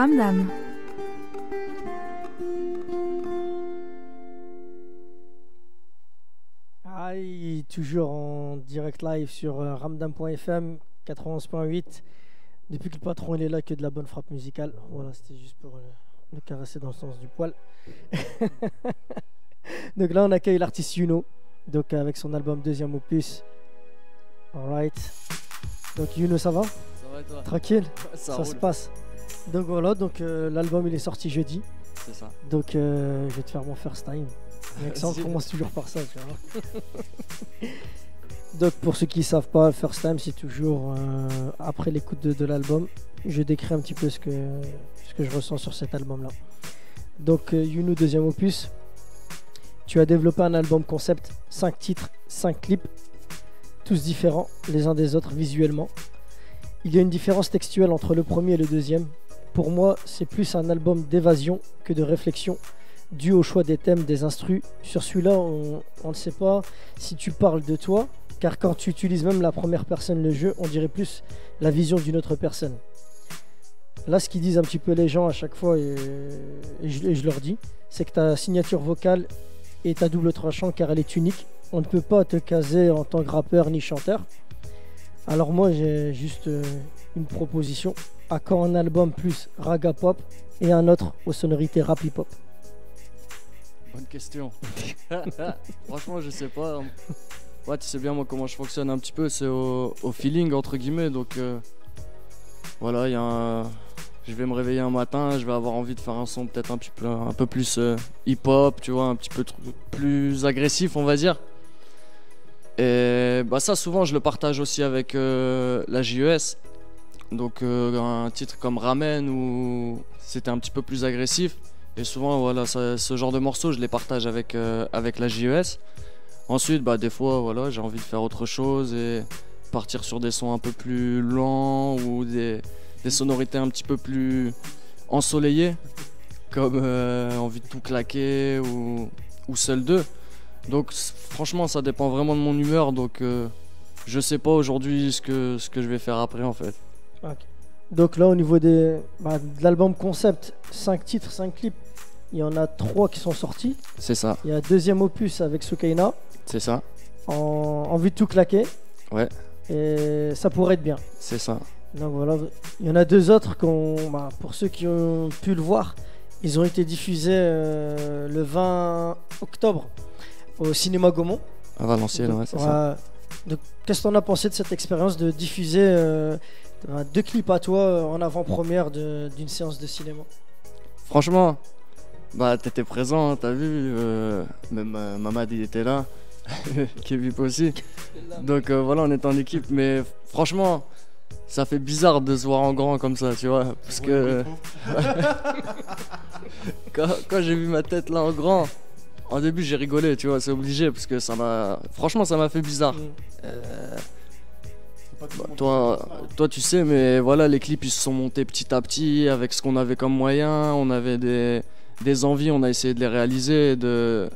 Ramdam. Aïe, toujours en direct live sur ramdam.fm 91.8. Depuis que le patron il est là, que de la bonne frappe musicale. Voilà, c'était juste pour le caresser dans le sens du poil. Donc là, on accueille l'artiste Yuno, donc avec son album deuxième opus. Alright. Donc Yuno, ça va? Ça va et toi? Tranquille? Ouais, ça se passe. Donc voilà, donc l'album il est sorti jeudi. C'est ça. Donc je vais te faire mon first time. Alexandre commence toujours par ça, tu vois. Donc pour ceux qui ne savent pas, first time c'est toujours après l'écoute de l'album. Je décris un petit peu ce que je ressens sur cet album là. Donc Yuno deuxième opus. Tu as développé un album concept, 5 titres, 5 clips, tous différents les uns des autres visuellement. Il y a une différence textuelle entre le premier et le deuxième. Pour moi, c'est plus un album d'évasion que de réflexion, dû au choix des thèmes, des instrus. Sur celui-là, on ne sait pas si tu parles de toi, car quand tu utilises même la première personne le jeu, on dirait plus la vision d'une autre personne. Là, ce qu'ils disent un petit peu les gens à chaque fois, et je leur dis, c'est que ta signature vocale est à double tranchant car elle est unique. On ne peut pas te caser en tant que rappeur ni chanteur. Alors moi, j'ai juste une proposition. À quand un album plus raga pop et un autre aux sonorités rap hip hop? Bonne question. Franchement, je sais pas. Ouais, tu sais bien moi comment je fonctionne un petit peu, c'est au feeling entre guillemets. Donc voilà, je vais me réveiller un matin, je vais avoir envie de faire un son peut-être un peu plus hip-hop, tu vois, un petit peu plus agressif, on va dire. Et bah ça, souvent, je le partage aussi avec la JES. Donc un titre comme Ramen où c'était un petit peu plus agressif. Et souvent, voilà, ce genre de morceaux, je les partage avec la JES. Ensuite, bah des fois, voilà, j'ai envie de faire autre chose et partir sur des sons un peu plus lents ou des sonorités un petit peu plus ensoleillées, comme Envie de tout claquer ou Seul 2. Donc franchement, ça dépend vraiment de mon humeur. Donc je sais pas aujourd'hui ce que je vais faire après en fait. Okay. Donc là, au niveau de l'album concept, 5 titres, 5 clips, il y en a 3 qui sont sortis. C'est ça. Il y a un deuxième opus avec Soukaina. C'est ça. Envie de tout claquer. Ouais. Et ça pourrait être bien. C'est ça. Donc voilà, il y en a 2 autres pour ceux qui ont pu le voir, ils ont été diffusés le 20 octobre au cinéma Gaumont. À Valenciennes, ouais, c'est ça. Donc, qu'est-ce que tu en as pensé de cette expérience de diffuser 2 clips à toi en avant-première d'une séance de cinéma? Franchement, bah t'étais présent, hein, t'as vu, même Mamad il était là, Kevin aussi. Donc voilà, on est en équipe, mais franchement, ça fait bizarre de se voir en grand comme ça, tu vois, parce que quand j'ai vu ma tête là en grand, en début j'ai rigolé, tu vois, c'est obligé, parce que franchement ça m'a fait bizarre. Toi tu sais, mais voilà, les clips ils se sont montés petit à petit avec ce qu'on avait comme moyen, on avait des envies, on a essayé de les réaliser, de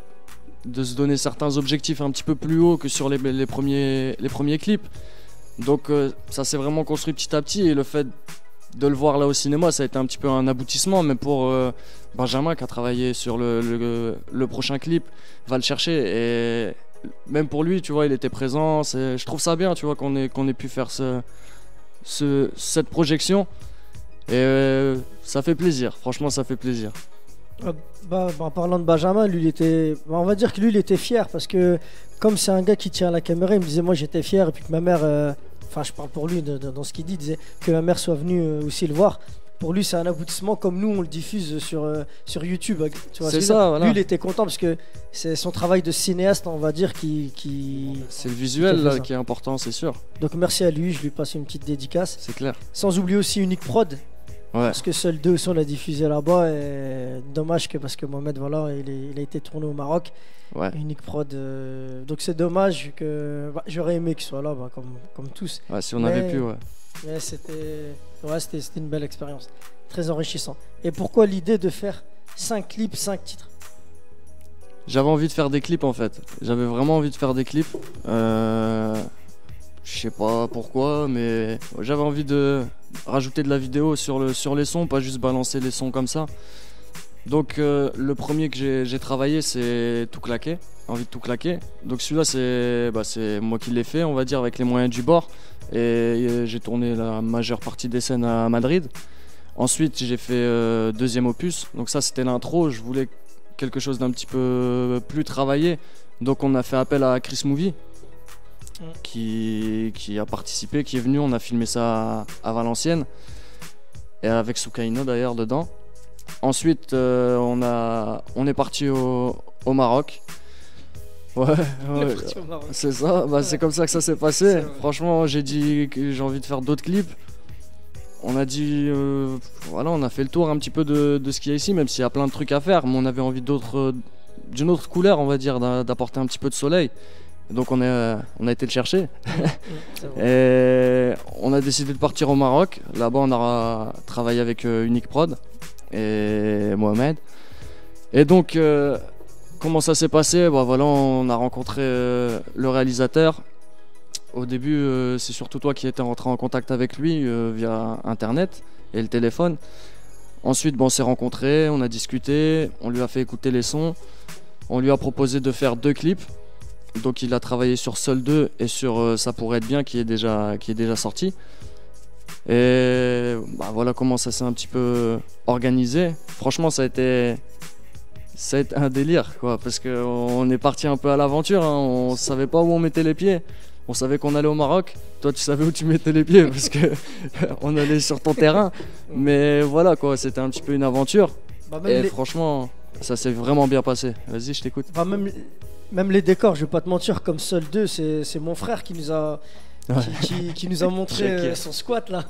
se donner certains objectifs un petit peu plus hauts que sur les premiers clips. Donc ça s'est vraiment construit petit à petit, et le fait de le voir là au cinéma, ça a été un petit peu un aboutissement, mais pour Benjamin qui a travaillé sur le prochain clip, va le chercher, et même pour lui, tu vois, il était présent. Je trouve ça bien, tu vois, qu'on ait pu faire cette projection, et ça fait plaisir, franchement ça fait plaisir. En parlant de Benjamin, lui, on va dire que lui il était fier, parce que comme c'est un gars qui tient la caméra, il me disait moi j'étais fier, et puis que ma mère, je parle pour lui dans ce qu'il dit, il disait que ma mère soit venue aussi le voir. Pour lui c'est un aboutissement, comme nous on le diffuse sur YouTube, tu vois. C'est ça, voilà. Lui il était content parce que c'est son travail de cinéaste, on va dire, qui c'est le visuel là qui est important, c'est sûr. Donc merci à lui, je lui passe une petite dédicace. C'est clair. Sans oublier aussi Unique Prod. Ouais. Parce que Seul 2 on l'a diffusé là-bas, et dommage parce que Mohamed, voilà, il a été tourné au Maroc. Ouais. Unique Prod, donc c'est dommage que j'aurais aimé qu'il soit là, comme tous. Ouais, si on avait pu, ouais. Mais c'était une belle expérience, très enrichissant. Et pourquoi l'idée de faire 5 clips, 5 titres? J'avais envie de faire des clips en fait. J'avais vraiment envie de faire des clips. Je sais pas pourquoi, mais j'avais envie de rajouter de la vidéo sur les sons, pas juste balancer les sons comme ça. Donc le premier que j'ai travaillé, c'est Tout claquer, Envie de tout claquer. Donc celui-là, c'est moi qui l'ai fait, on va dire, avec les moyens du bord. Et j'ai tourné la majeure partie des scènes à Madrid. Ensuite, j'ai fait deuxième opus. Donc ça, c'était l'intro. Je voulais quelque chose d'un petit peu plus travaillé. Donc on a fait appel à Chris Movie, qui a participé, qui est venu. On a filmé ça à Valenciennes. Et avec Soukaino d'ailleurs dedans. Ensuite, on est parti au Maroc. Ouais, c'est ça. C'est comme ça que ça s'est passé. Franchement, j'ai dit que j'ai envie de faire d'autres clips. On a dit, voilà, on a fait le tour un petit peu de ce qu'il y a ici, même s'il y a plein de trucs à faire. Mais on avait envie d'une autre couleur, on va dire, d'apporter un petit peu de soleil. Donc on a été le chercher. Et on a décidé de partir au Maroc. Là-bas, on a travaillé avec Unique Prod et Mohamed. Et donc, comment ça s'est passé? Voilà, on a rencontré le réalisateur. Au début, c'est surtout toi qui étais rentré en contact avec lui via Internet et le téléphone. Ensuite, on s'est rencontrés, on a discuté, on lui a fait écouter les sons. On lui a proposé de faire 2 clips. Donc il a travaillé sur Seul 2 et sur Ça pourrait être bien qui est déjà sorti. Et voilà comment ça s'est un petit peu organisé. Franchement, ça a été un délire, quoi, parce qu'on est parti un peu à l'aventure, hein. On savait pas où on mettait les pieds. On savait qu'on allait au Maroc. Toi, tu savais où tu mettais les pieds parce que on allait sur ton terrain. Mais voilà, quoi, c'était un petit peu une aventure. Et franchement, ça s'est vraiment bien passé. Vas-y, je t'écoute. Même les décors, je vais pas te mentir, comme Seul 2, c'est mon frère qui nous a qui nous a montré son squat là.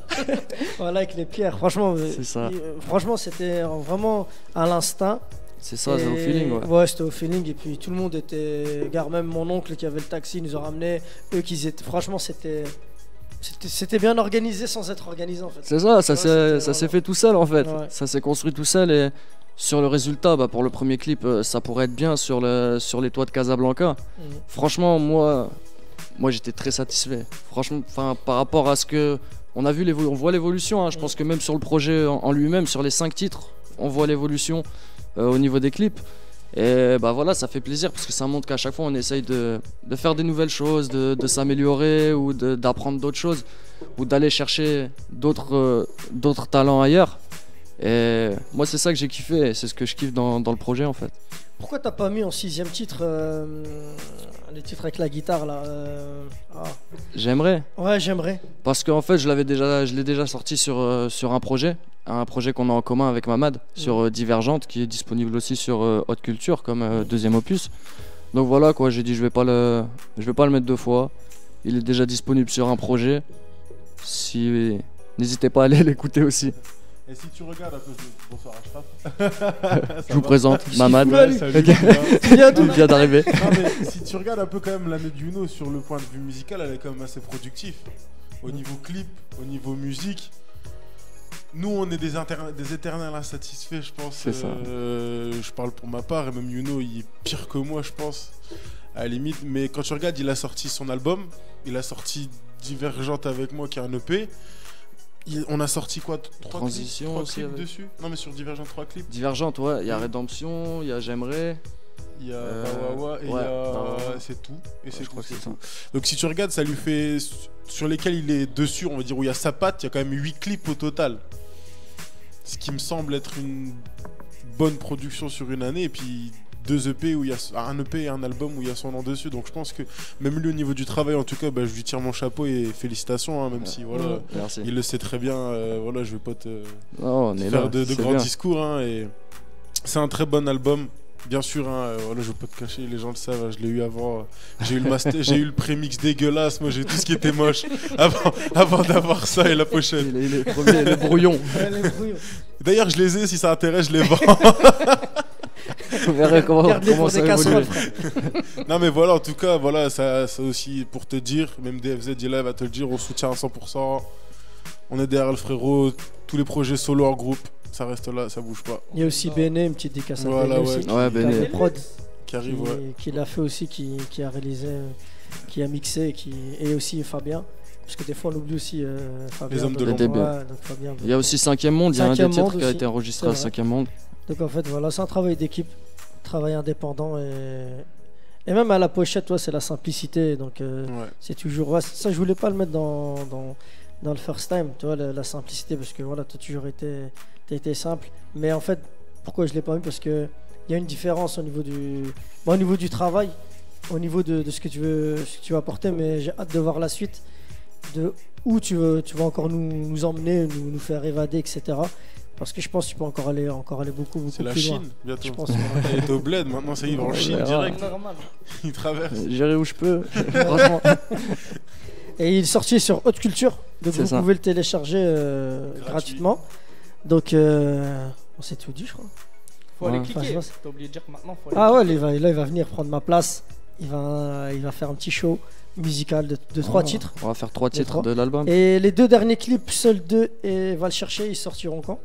Voilà, avec les pierres. Franchement, franchement, c'était vraiment à l'instinct. C'est ça, c'est au feeling, ouais. Ouais, c'était au feeling. Et puis tout le monde était. Gare, même mon oncle qui avait le taxi nous a ramené. Eux qui étaient. Franchement, c'était bien organisé sans être organisé en fait. C'est ça, ça s'est fait tout seul en fait. Ouais. Ça s'est construit tout seul et sur le résultat, pour le premier clip, ça pourrait être bien sur les toits de Casablanca. Franchement, moi j'étais très satisfait. Franchement, par rapport à ce que on a vu, on voit l'évolution. Hein. Je pense que même sur le projet en lui-même, sur les 5 titres, on voit l'évolution au niveau des clips. Et voilà, ça fait plaisir parce que ça montre qu'à chaque fois on essaye de faire des nouvelles choses, de s'améliorer ou d'apprendre d'autres choses ou d'aller chercher d'autres talents ailleurs. Et moi c'est ça que j'ai kiffé et c'est ce que je kiffe dans le projet en fait. Pourquoi t'as pas mis en 6ème titre les titres avec la guitare là J'aimerais. Ouais, j'aimerais. Parce qu'en fait je l'ai déjà sorti sur un projet qu'on a en commun avec Mamad sur Divergente qui est disponible aussi sur Haute Culture comme deuxième opus. Donc voilà quoi, j'ai dit je vais pas le mettre 2 fois. Il est déjà disponible sur un projet. N'hésitez pas à aller l'écouter aussi. Et si tu regardes un peu, bonsoir Ashraf. Je vous présente Mamad. Salut, il vient d'arriver. Si tu regardes un peu quand même l'année de Youno sur le point de vue musical, elle est quand même assez productive. Au niveau clip, au niveau musique. Nous, on est des éternels insatisfaits, je pense. C'est ça. Je parle pour ma part, et même Youno, il est pire que moi, je pense, à la limite. Mais quand tu regardes, il a sorti son album, il a sorti Divergente avec moi, qui est un EP. On a sorti quoi, 3 clips dessus? Non, mais sur Divergente, 3 clips. Divergente, ouais. Il y a Rédemption, il y a J'aimerais. Il y a Bawawa et c'est tout. Et c'est tout. Donc si tu regardes, ça lui fait sur lesquels il est dessus, on va dire où il y a sa patte, il y a quand même 8 clips au total. Ce qui me semble être une bonne production sur une année. Et puis 2 EP où il y a un EP et un album où il y a son nom dessus. Donc je pense que même lui au niveau du travail, en tout cas, je lui tire mon chapeau et félicitations, hein, même si voilà, il le sait très bien. Voilà, je vais pas te faire de grands discours. Hein, et c'est un très bon album. Bien sûr, hein, voilà, je veux pas te cacher, les gens le savent, je l'ai eu avant. J'ai eu le prémix dégueulasse, moi j'ai tout ce qui était moche avant d'avoir ça et la pochette. Les premiers, les brouillons. D'ailleurs, je les ai, si ça intéresse, je les vends. On verra comment ça évolue. Non mais voilà, en tout cas, voilà, ça aussi pour te dire, même DFZ Live va te le dire, on soutient à 100%. On est derrière le frérot, tous les projets solo en groupe. Ça reste là, ça bouge pas. Il y a aussi Béné, une petite dédicace à Béné aussi, Béné. Prod, qui arrive, qui l'a fait aussi, qui a réalisé qui a mixé, et aussi Fabien. Parce que des fois on oublie aussi Fabien. Les hommes de l'ombre. donc Fabien, Il y a aussi 5e Monde, il y a un des 5e titres Monde qui a aussi, été enregistré à c'est vrai. 5e Monde. Donc en fait voilà, c'est un travail d'équipe, travail indépendant et même à la pochette, c'est la simplicité. Donc c'est toujours ça, je voulais pas le mettre dans le first time, tu vois, la simplicité, parce que voilà, t'as toujours été simple. Mais en fait, pourquoi je l'ai pas mis? Parce que il y a une différence au niveau du travail, au niveau de ce que tu veux apporter, mais j'ai hâte de voir la suite, de où tu vas encore nous emmener, nous faire évader, etc. Parce que je pense que tu peux encore aller beaucoup C'est la plus loin. Chine, bientôt. Je pense Il était au bled, maintenant ça y est, il va en Chine direct. Il traverse. J'irai où je peux, franchement. Et il est sorti sur Haute Culture, donc C'est vous ça. pouvez le télécharger gratuitement. Donc on s'est tout dit, je crois. Faut aller Ouais. cliquer. Enfin, T'as oublié de dire que maintenant, faut aller Ah ouais, cliquer. il va venir prendre ma place. Il va faire un petit show musical de 3 titres. On va faire 3 titres trois. de l'album. Et les 2 derniers clips, seuls 2, et va le chercher, ils sortiront quand?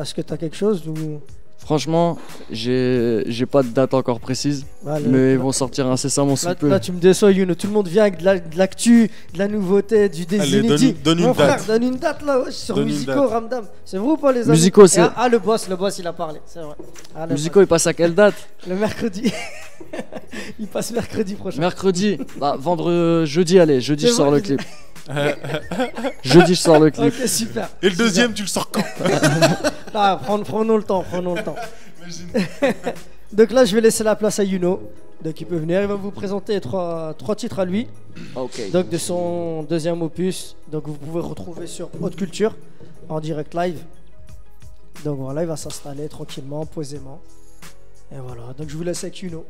Est-ce que t'as quelque chose ou... Franchement, j'ai pas de date encore précise, Bah, mais ils vont sortir incessamment sous peu. Là, tu me déçois, Youno. Tout le monde vient avec de l'actu, de la nouveauté, des Allez, inédits. donne une Mon frère, date. donne une date là, sur Donne une Musico, date. Ramdam. C'est vrai ou pas, les amis? Musico, c'est- Ah, le boss, il a parlé, c'est vrai. Ah, le Musico, il passe à quelle date? Le mercredi. Il passe mercredi prochain. Mercredi. Bah, jeudi, allez, jeudi C'est je sors vrai, le clip. Jeudi je sors le clip. Ok, super. Et le deuxième, tu le sors quand? Ah, prenons le temps. Donc là, je vais laisser la place à Yuno. Donc il peut venir, il va vous présenter trois titres à lui. Ok. Donc de son deuxième opus. Donc vous pouvez retrouver sur Haute Culture en direct live. Donc voilà, il va s'installer tranquillement, posément. Et voilà, donc je vous laisse avec Yuno.